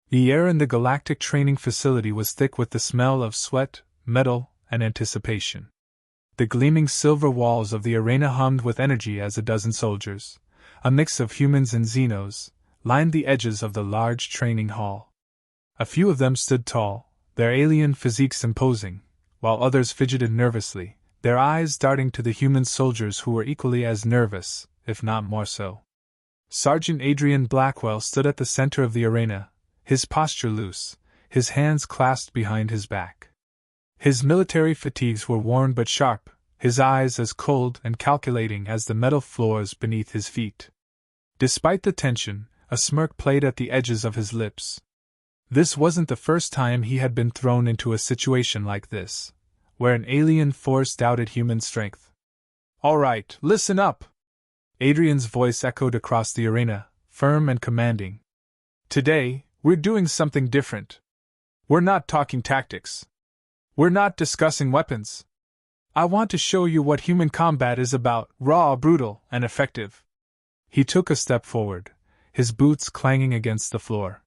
The air in the galactic training facility was thick with the smell of sweat, metal, and anticipation. The gleaming silver walls of the arena hummed with energy as a dozen soldiers, a mix of humans and Xenos, lined the edges of the large training hall. A few of them stood tall, their alien physiques imposing, while others fidgeted nervously, their eyes darting to the human soldiers who were equally as nervous, if not more so. Sergeant Adrian Blackwell stood at the center of the arena, his posture loose, his hands clasped behind his back. His military fatigues were worn but sharp, his eyes as cold and calculating as the metal floors beneath his feet. Despite the tension, a smirk played at the edges of his lips. This wasn't the first time he had been thrown into a situation like this, where an alien force doubted human strength. "All right, listen up!" Adrian's voice echoed across the arena, firm and commanding. "Today, we're doing something different. We're not talking tactics. We're not discussing weapons. I want to show you what human combat is about, raw, brutal, and effective." He took a step forward, his boots clanging against the floor.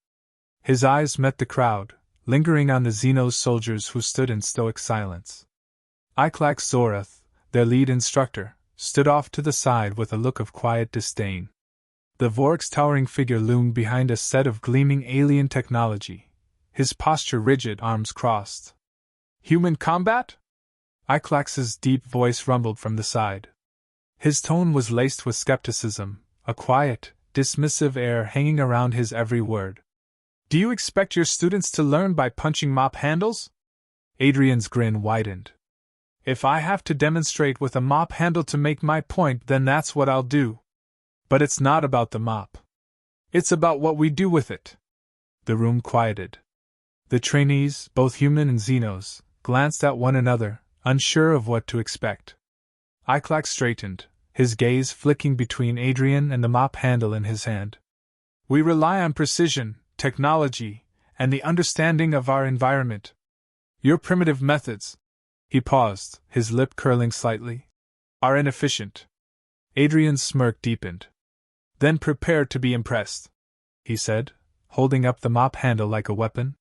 His eyes met the crowd, lingering on the Xenos soldiers who stood in stoic silence. Iklax Zhorath, their lead instructor, stood off to the side with a look of quiet disdain. The Vork's towering figure loomed behind a set of gleaming alien technology, his posture rigid, arms crossed. "Human combat?" Iklax's deep voice rumbled from the side. His tone was laced with skepticism, a quiet, dismissive air hanging around his every word. "Do you expect your students to learn by punching mop handles?" Adrian's grin widened. "If I have to demonstrate with a mop handle to make my point, then that's what I'll do. But it's not about the mop. It's about what we do with it." The room quieted. The trainees, both human and Xenos, glanced at one another, unsure of what to expect. Iklax straightened, his gaze flicking between Adrian and the mop handle in his hand. "We rely on precision, technology, and the understanding of our environment. Your primitive methods," he paused, his lip curling slightly, "are inefficient." Adrian's smirk deepened. "Then prepare to be impressed," he said, holding up the mop handle like a weapon.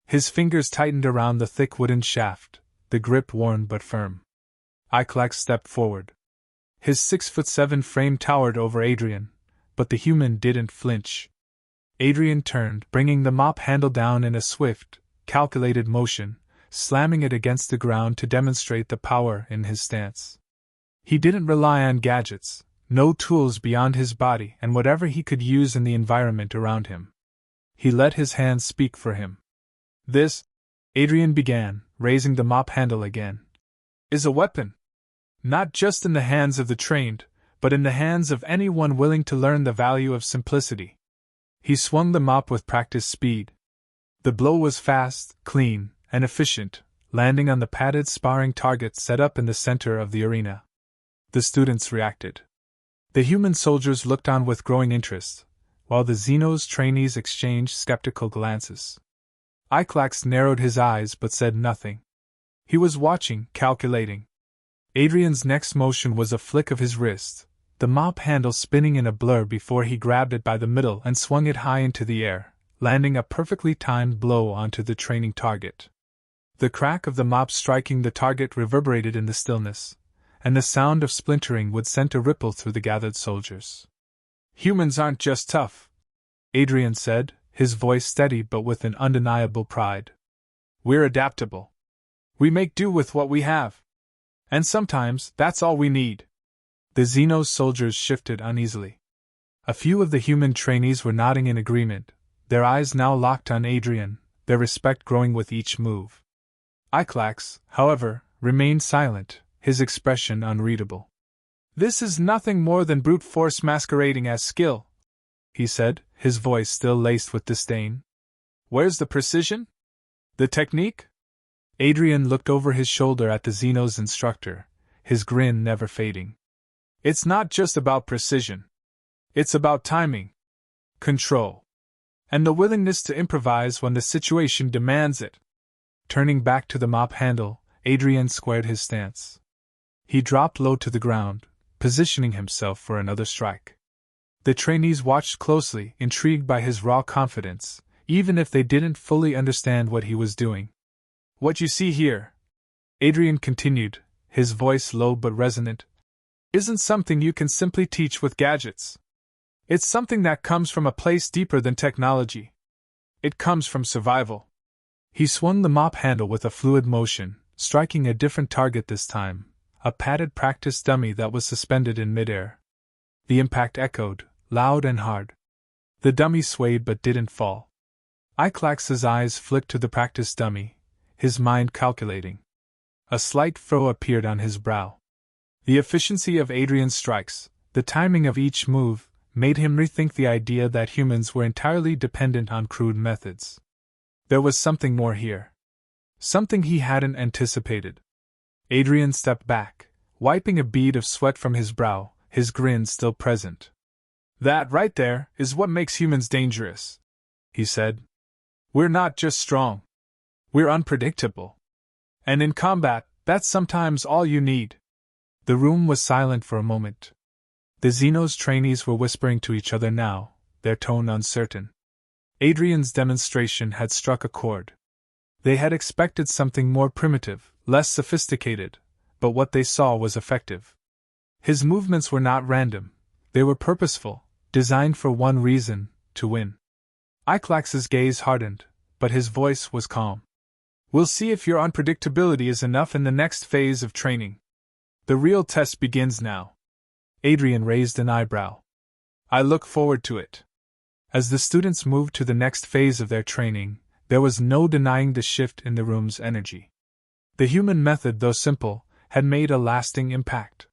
His fingers tightened around the thick wooden shaft, the grip worn but firm. Iklax stepped forward. His 6'7" frame towered over Adrian, but the human didn't flinch. Adrian turned, bringing the mop handle down in a swift, calculated motion, slamming it against the ground to demonstrate the power in his stance. He didn't rely on gadgets, no tools beyond his body and whatever he could use in the environment around him. He let his hands speak for him. "This," Adrian began, raising the mop handle again, "is a weapon. Not just in the hands of the trained, but in the hands of anyone willing to learn the value of simplicity." He swung the mop with practiced speed. The blow was fast, clean, and efficient, landing on the padded sparring target set up in the center of the arena. The students reacted. The human soldiers looked on with growing interest, while the Xenos trainees exchanged skeptical glances. Iklax narrowed his eyes but said nothing. He was watching, calculating. Adrian's next motion was a flick of his wrist, the mop handle spinning in a blur before he grabbed it by the middle and swung it high into the air, landing a perfectly timed blow onto the training target. The crack of the mop striking the target reverberated in the stillness, and the sound of splintering would send a ripple through the gathered soldiers. "Humans aren't just tough," Adrian said, his voice steady but with an undeniable pride. "We're adaptable. We make do with what we have. And sometimes, that's all we need." The Xenos soldiers shifted uneasily. A few of the human trainees were nodding in agreement, their eyes now locked on Adrian, their respect growing with each move. Iklax, however, remained silent, his expression unreadable. "This is nothing more than brute force masquerading as skill," he said, his voice still laced with disdain. "Where's the precision? The technique?" Adrian looked over his shoulder at the Xenos instructor, his grin never fading. "It's not just about precision. It's about timing, control, and the willingness to improvise when the situation demands it." Turning back to the mop handle, Adrian squared his stance. He dropped low to the ground, positioning himself for another strike. The trainees watched closely, intrigued by his raw confidence, even if they didn't fully understand what he was doing. What you see here, Adrian continued, his voice low but resonant, isn't something you can simply teach with gadgets. It's something that comes from a place deeper than technology. It comes from survival. He swung the mop handle with a fluid motion, striking a different target this time, a padded practice dummy that was suspended in midair. The impact echoed, loud and hard. The dummy swayed but didn't fall. Iklax's eyes flicked to the practice dummy, his mind calculating. A slight frown appeared on his brow. The efficiency of Adrian's strikes, the timing of each move, made him rethink the idea that humans were entirely dependent on crude methods. There was something more here. Something he hadn't anticipated. Adrian stepped back, wiping a bead of sweat from his brow, his grin still present. That right there is what makes humans dangerous, he said. We're not just strong. We're unpredictable. And in combat, that's sometimes all you need. The room was silent for a moment. The Xenos trainees were whispering to each other now, their tone uncertain. Adrian's demonstration had struck a chord. They had expected something more primitive, less sophisticated, but what they saw was effective. His movements were not random, they were purposeful, designed for one reason, to win. Iklax's gaze hardened, but his voice was calm. We'll see if your unpredictability is enough in the next phase of training. The real test begins now. Adrian raised an eyebrow. I look forward to it. As the students moved to the next phase of their training, there was no denying the shift in the room's energy. The human method, though simple, had made a lasting impact.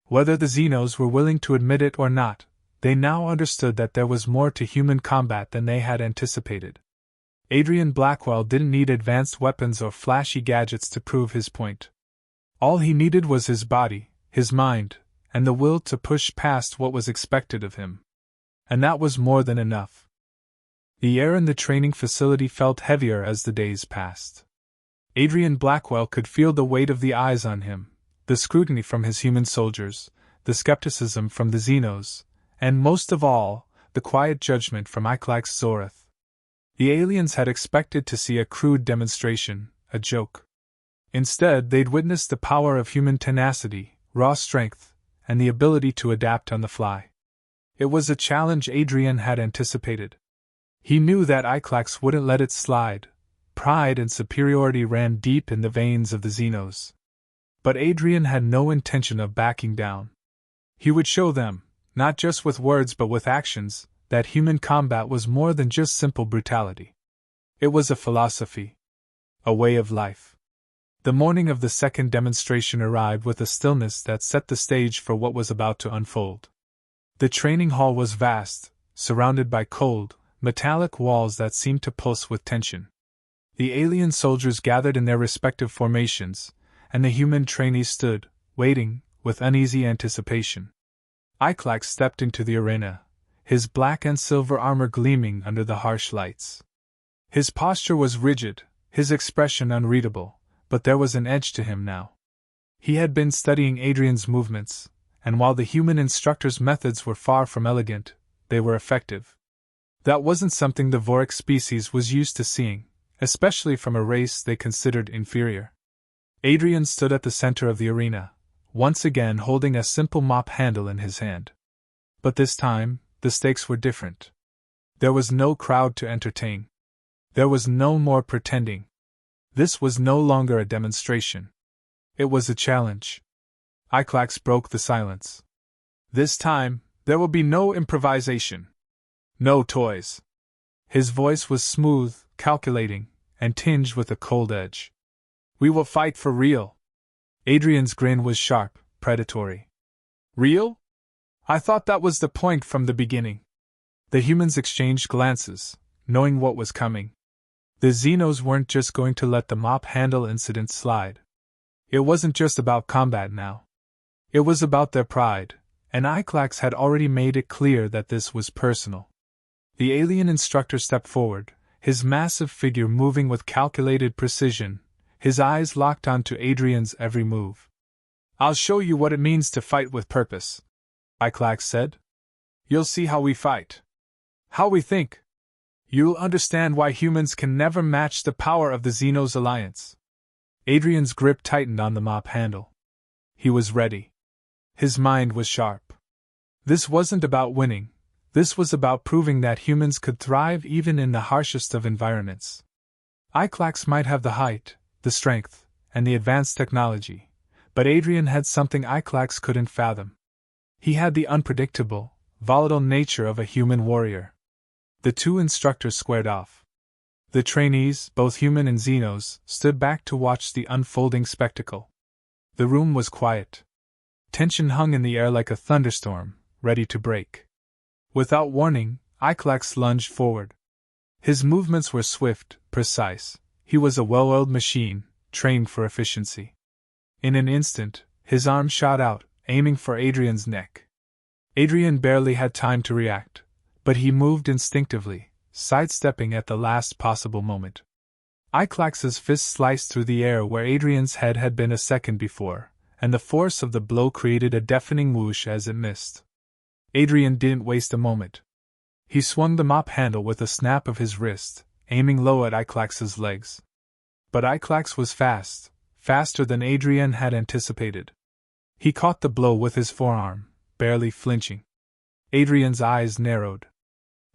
Whether the Xenos were willing to admit it or not, they now understood that there was more to human combat than they had anticipated. Adrian Blackwell didn't need advanced weapons or flashy gadgets to prove his point. All he needed was his body, his mind, and the will to push past what was expected of him. And that was more than enough. The air in the training facility felt heavier as the days passed. Adrian Blackwell could feel the weight of the eyes on him, the scrutiny from his human soldiers, the skepticism from the Xenos, and most of all, the quiet judgment from Iklax Zhorath. The aliens had expected to see a crude demonstration, a joke. Instead, they'd witnessed the power of human tenacity, raw strength, and the ability to adapt on the fly. It was a challenge Adrian had anticipated. He knew that Iklax wouldn't let it slide. Pride and superiority ran deep in the veins of the Xenos. But Adrian had no intention of backing down. He would show them, not just with words but with actions, that human combat was more than just simple brutality. It was a philosophy. A way of life. The morning of the second demonstration arrived with a stillness that set the stage for what was about to unfold. The training hall was vast, surrounded by cold, metallic walls that seemed to pulse with tension. The alien soldiers gathered in their respective formations, and the human trainees stood, waiting, with uneasy anticipation. Iklax stepped into the arena, his black and silver armor gleaming under the harsh lights. His posture was rigid, his expression unreadable, but there was an edge to him now. He had been studying Adrian's movements, and while the human instructor's methods were far from elegant, they were effective. That wasn't something the Vorik species was used to seeing, especially from a race they considered inferior. Adrian stood at the center of the arena, once again holding a simple mop handle in his hand. But this time, the stakes were different. There was no crowd to entertain. There was no more pretending. This was no longer a demonstration. It was a challenge. Iklax broke the silence. This time, there will be no improvisation. No toys. His voice was smooth, calculating, and tinged with a cold edge. We will fight for real. Adrian's grin was sharp, predatory. Real? I thought that was the point from the beginning. The humans exchanged glances, knowing what was coming. The Xenos weren't just going to let the mop handle incident slide. It wasn't just about combat now. It was about their pride, and Iklax had already made it clear that this was personal. The alien instructor stepped forward, his massive figure moving with calculated precision, his eyes locked onto Adrian's every move. I'll show you what it means to fight with purpose, Iklax said. You'll see how we fight. How we think. You'll understand why humans can never match the power of the Xenos Alliance. Adrian's grip tightened on the mop handle. He was ready. His mind was sharp. This wasn't about winning. This was about proving that humans could thrive even in the harshest of environments. Iklax might have the height, the strength, and the advanced technology, but Adrian had something Iklax couldn't fathom. He had the unpredictable, volatile nature of a human warrior. The two instructors squared off. The trainees, both human and Xenos, stood back to watch the unfolding spectacle. The room was quiet. Tension hung in the air like a thunderstorm, ready to break. Without warning, Iklax lunged forward. His movements were swift, precise. He was a well-oiled machine, trained for efficiency. In an instant, his arm shot out, aiming for Adrian's neck. Adrian barely had time to react, but he moved instinctively, sidestepping at the last possible moment. Iklax's fist sliced through the air where Adrian's head had been a second before, and the force of the blow created a deafening whoosh as it missed. Adrian didn't waste a moment. He swung the mop handle with a snap of his wrist, aiming low at Iklax's legs. But Iklax was fast, faster than Adrian had anticipated. He caught the blow with his forearm, barely flinching. Adrian's eyes narrowed.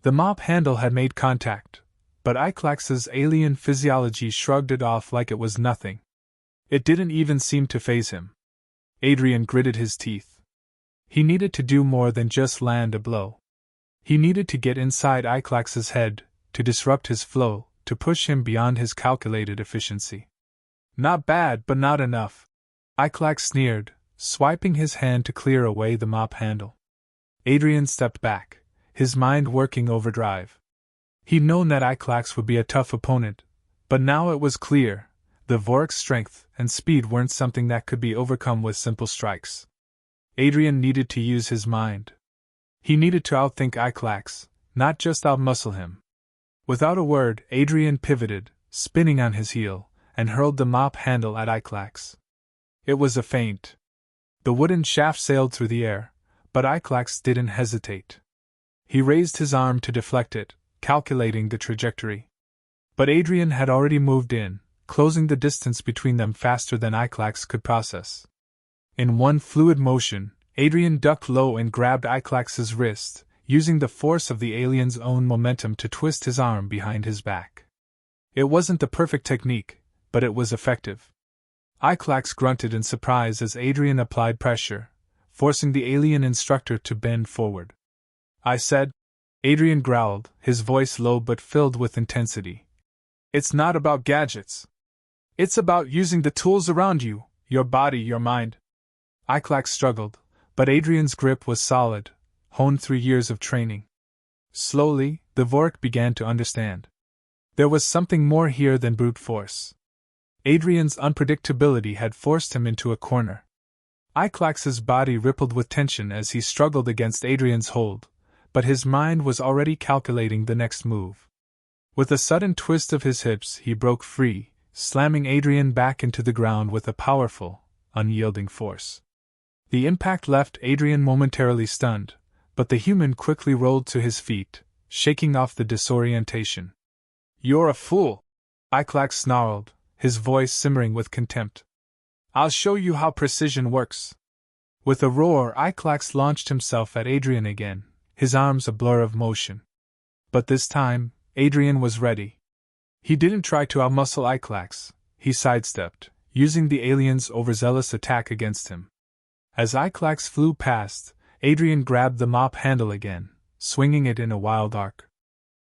The mop handle had made contact, but Iklax's alien physiology shrugged it off like it was nothing. It didn't even seem to faze him. Adrian gritted his teeth. He needed to do more than just land a blow. He needed to get inside Iklax's head, to disrupt his flow, to push him beyond his calculated efficiency. Not bad, but not enough. Iklax sneered, swiping his hand to clear away the mop handle. Adrian stepped back, his mind working overdrive. He'd known that Iklax would be a tough opponent, but now it was clear, the Vork's strength and speed weren't something that could be overcome with simple strikes. Adrian needed to use his mind. He needed to outthink Iklax, not just outmuscle him. Without a word, Adrian pivoted, spinning on his heel, and hurled the mop handle at Iklax. It was a feint. The wooden shaft sailed through the air, but Iklax didn't hesitate. He raised his arm to deflect it, calculating the trajectory. But Adrian had already moved in, closing the distance between them faster than Iklax could process. In one fluid motion, Adrian ducked low and grabbed Iklax's wrist, using the force of the alien's own momentum to twist his arm behind his back. It wasn't the perfect technique, but it was effective. Iklax grunted in surprise as Adrian applied pressure, forcing the alien instructor to bend forward. I said, Adrian growled, his voice low but filled with intensity. It's not about gadgets. It's about using the tools around you, your body, your mind. Iklax struggled, but Adrian's grip was solid, honed through years of training. Slowly, the Vork began to understand. There was something more here than brute force. Adrian's unpredictability had forced him into a corner. Iklax's body rippled with tension as he struggled against Adrian's hold, but his mind was already calculating the next move. With a sudden twist of his hips, he broke free, slamming Adrian back into the ground with a powerful, unyielding force. The impact left Adrian momentarily stunned, but the human quickly rolled to his feet, shaking off the disorientation. You're a fool! Iklax snarled, his voice simmering with contempt. I'll show you how precision works. With a roar, Iklax launched himself at Adrian again, his arms a blur of motion. But this time, Adrian was ready. He didn't try to outmuscle Iklax, he sidestepped, using the alien's overzealous attack against him. As Iklax flew past, Adrian grabbed the mop handle again, swinging it in a wild arc.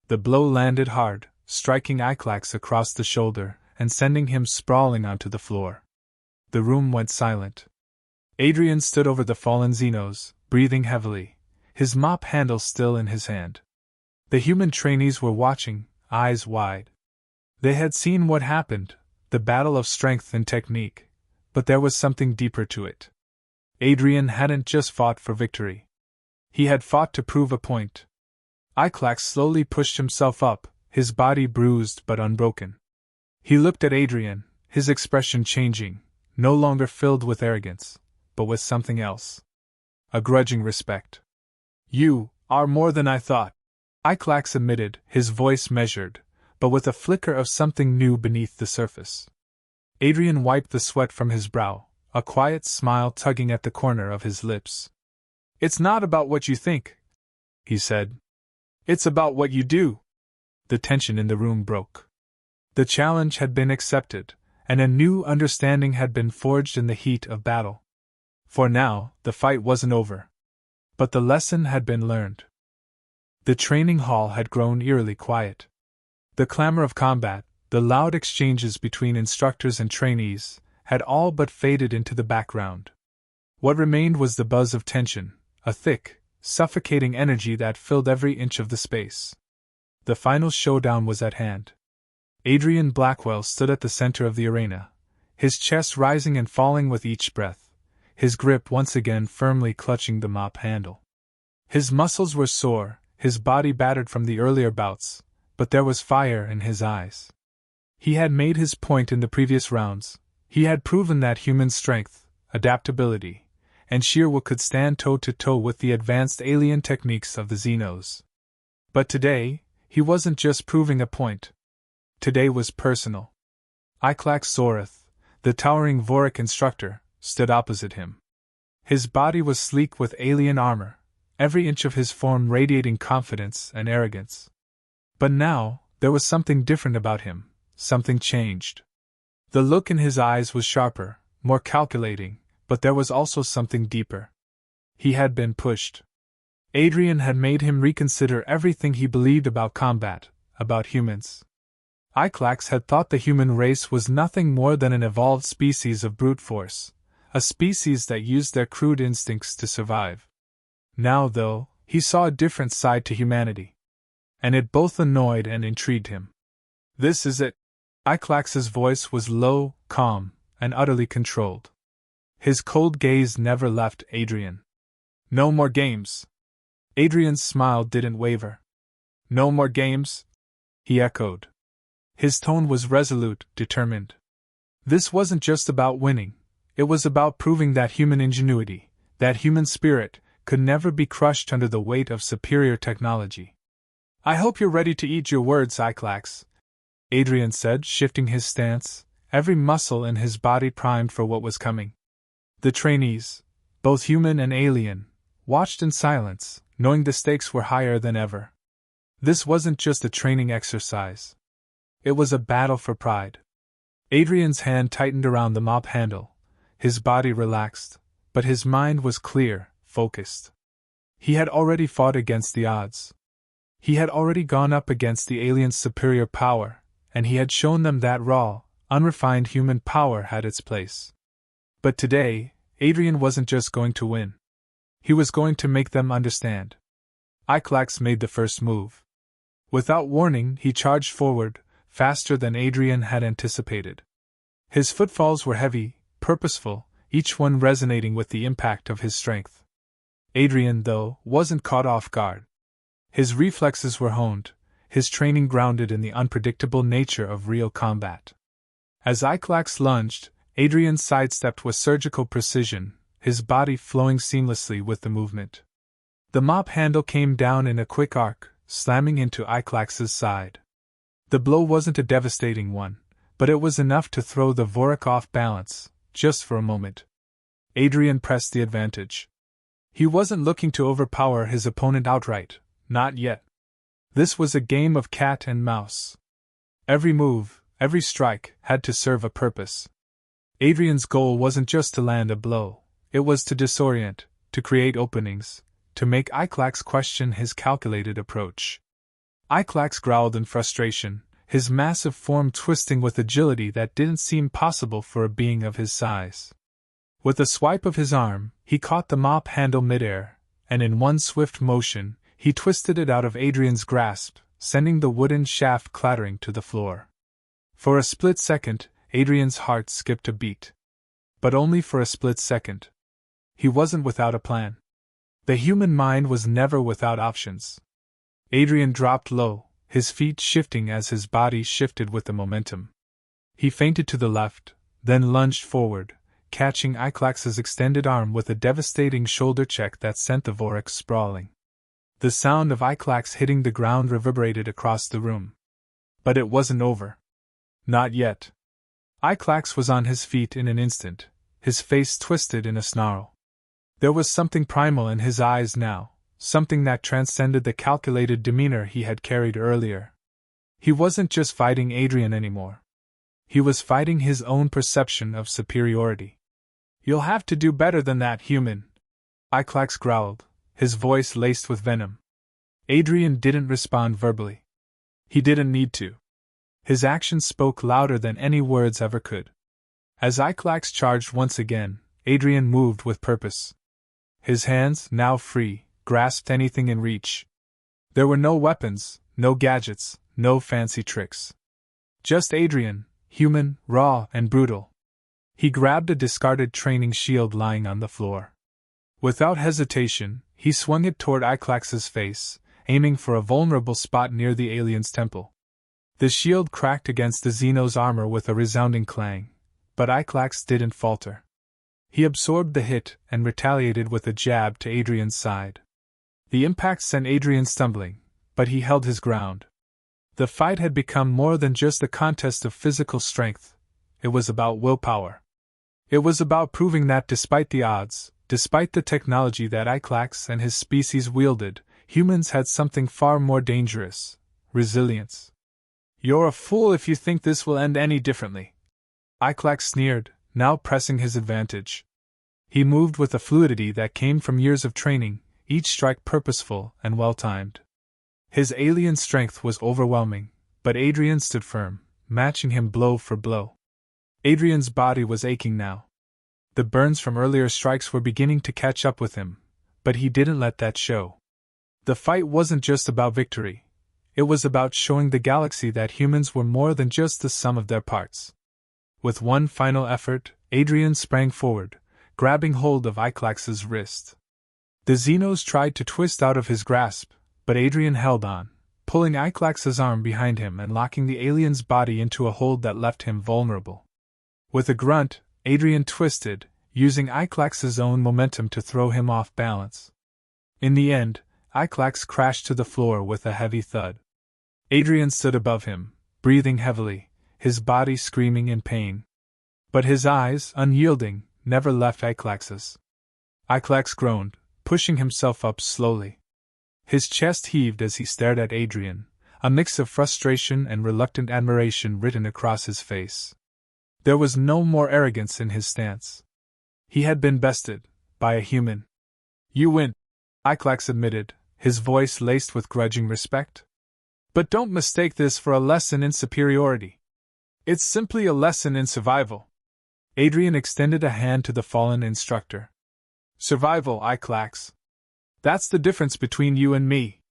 The blow landed hard, striking Iklax across the shoulder and sending him sprawling onto the floor. The room went silent. Adrian stood over the fallen Xenos, breathing heavily, his mop handle still in his hand. The human trainees were watching, eyes wide. They had seen what happened, the battle of strength and technique, but there was something deeper to it. Adrian hadn't just fought for victory. He had fought to prove a point. Iklax slowly pushed himself up, his body bruised but unbroken. He looked at Adrian, his expression changing, no longer filled with arrogance, but with something else. A grudging respect. You are more than I thought. Iklax admitted, his voice measured, but with a flicker of something new beneath the surface. Adrian wiped the sweat from his brow, a quiet smile tugging at the corner of his lips. "It's not about what you think," he said. "It's about what you do." The tension in the room broke. The challenge had been accepted, and a new understanding had been forged in the heat of battle. For now, the fight wasn't over. But the lesson had been learned. The training hall had grown eerily quiet. The clamor of combat, the loud exchanges between instructors and trainees, had all but faded into the background. What remained was the buzz of tension, a thick, suffocating energy that filled every inch of the space. The final showdown was at hand. Adrian Blackwell stood at the center of the arena, his chest rising and falling with each breath, his grip once again firmly clutching the mop handle. His muscles were sore, his body battered from the earlier bouts, but there was fire in his eyes. He had made his point in the previous rounds. He had proven that human strength, adaptability, and sheer will could stand toe-to-toe with the advanced alien techniques of the Xenos. But today, he wasn't just proving a point. Today was personal. Iklax Zhorath, the towering Vorik instructor, stood opposite him. His body was sleek with alien armor, every inch of his form radiating confidence and arrogance. But now, there was something different about him, something changed. The look in his eyes was sharper, more calculating, but there was also something deeper. He had been pushed. Adrian had made him reconsider everything he believed about combat, about humans. Iklax had thought the human race was nothing more than an evolved species of brute force, a species that used their crude instincts to survive. Now, though, he saw a different side to humanity. And it both annoyed and intrigued him. "This is it." Iklax's voice was low, calm, and utterly controlled. His cold gaze never left Adrian. "No more games." Adrian's smile didn't waver. "No more games?" he echoed. His tone was resolute, determined. This wasn't just about winning, it was about proving that human ingenuity, that human spirit, could never be crushed under the weight of superior technology. "I hope you're ready to eat your words, Iklax," Adrian said, shifting his stance, every muscle in his body primed for what was coming. The trainees, both human and alien, watched in silence, knowing the stakes were higher than ever. This wasn't just a training exercise. It was a battle for pride. Adrian's hand tightened around the mop handle, his body relaxed, but his mind was clear, focused. He had already fought against the odds. He had already gone up against the aliens' superior power, and he had shown them that raw, unrefined human power had its place. But today, Adrian wasn't just going to win. He was going to make them understand. Iklax made the first move. Without warning, he charged forward, faster than Adrian had anticipated. His footfalls were heavy, purposeful, each one resonating with the impact of his strength. Adrian, though, wasn't caught off guard. His reflexes were honed, his training grounded in the unpredictable nature of real combat. As Iklax lunged, Adrian sidestepped with surgical precision, his body flowing seamlessly with the movement. The mop handle came down in a quick arc, slamming into Iklax's side. The blow wasn't a devastating one, but it was enough to throw the Vorik off balance, just for a moment. Adrian pressed the advantage. He wasn't looking to overpower his opponent outright, not yet. This was a game of cat and mouse. Every move, every strike, had to serve a purpose. Adrian's goal wasn't just to land a blow, it was to disorient, to create openings, to make Iklax question his calculated approach. Iklax growled in frustration, his massive form twisting with agility that didn't seem possible for a being of his size. With a swipe of his arm, he caught the mop handle midair, and in one swift motion, he twisted it out of Adrian's grasp, sending the wooden shaft clattering to the floor. For a split second, Adrian's heart skipped a beat. But only for a split second. He wasn't without a plan. The human mind was never without options. Adrian dropped low, his feet shifting as his body shifted with the momentum. He feinted to the left, then lunged forward, catching Iklax's extended arm with a devastating shoulder check that sent the Vorik sprawling. The sound of Iklax hitting the ground reverberated across the room. But it wasn't over. Not yet. Iklax was on his feet in an instant, his face twisted in a snarl. There was something primal in his eyes now, something that transcended the calculated demeanor he had carried earlier. He wasn't just fighting Adrian anymore. He was fighting his own perception of superiority. "You'll have to do better than that, human," Iklax growled, his voice laced with venom. Adrian didn't respond verbally. He didn't need to. His actions spoke louder than any words ever could. As Iklax charged once again, Adrian moved with purpose. His hands, now free, grasped anything in reach. There were no weapons, no gadgets, no fancy tricks. Just Adrian, human, raw, and brutal. He grabbed a discarded training shield lying on the floor. Without hesitation, he swung it toward Iklax's face, aiming for a vulnerable spot near the alien's temple. The shield cracked against the Xenos armor with a resounding clang, but Iklax didn't falter. He absorbed the hit and retaliated with a jab to Adrian's side. The impact sent Adrian stumbling, but he held his ground. The fight had become more than just a contest of physical strength. It was about willpower. It was about proving that despite the odds, despite the technology that Iklax and his species wielded, humans had something far more dangerous: resilience. "You're a fool if you think this will end any differently," Iklax sneered, now pressing his advantage. He moved with a fluidity that came from years of training, each strike purposeful and well-timed. His alien strength was overwhelming, but Adrian stood firm, matching him blow for blow. Adrian's body was aching now. The burns from earlier strikes were beginning to catch up with him, but he didn't let that show. The fight wasn't just about victory. It was about showing the galaxy that humans were more than just the sum of their parts. With one final effort, Adrian sprang forward, grabbing hold of Iklax's wrist. The Xenos tried to twist out of his grasp, but Adrian held on, pulling Iklax's arm behind him and locking the alien's body into a hold that left him vulnerable. With a grunt, Adrian twisted, using Iklax's own momentum to throw him off balance. In the end, Iklax crashed to the floor with a heavy thud. Adrian stood above him, breathing heavily, his body screaming in pain. But his eyes, unyielding, never left Iklax's. Iklax groaned, pushing himself up slowly. His chest heaved as he stared at Adrian, a mix of frustration and reluctant admiration written across his face. There was no more arrogance in his stance. He had been bested by a human. "You win," Iklax admitted, his voice laced with grudging respect. "But don't mistake this for a lesson in superiority. It's simply a lesson in survival." Adrian extended a hand to the fallen instructor. "Survival, Iklax. That's the difference between you and me.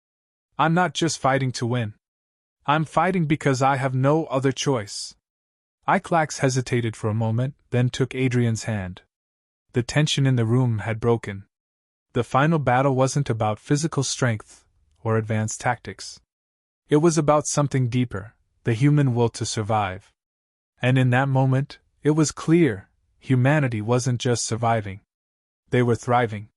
I'm not just fighting to win. I'm fighting because I have no other choice." Iklax hesitated for a moment, then took Adrian's hand. The tension in the room had broken. The final battle wasn't about physical strength or advanced tactics. It was about something deeper, the human will to survive. And in that moment, it was clear, humanity wasn't just surviving. They were thriving.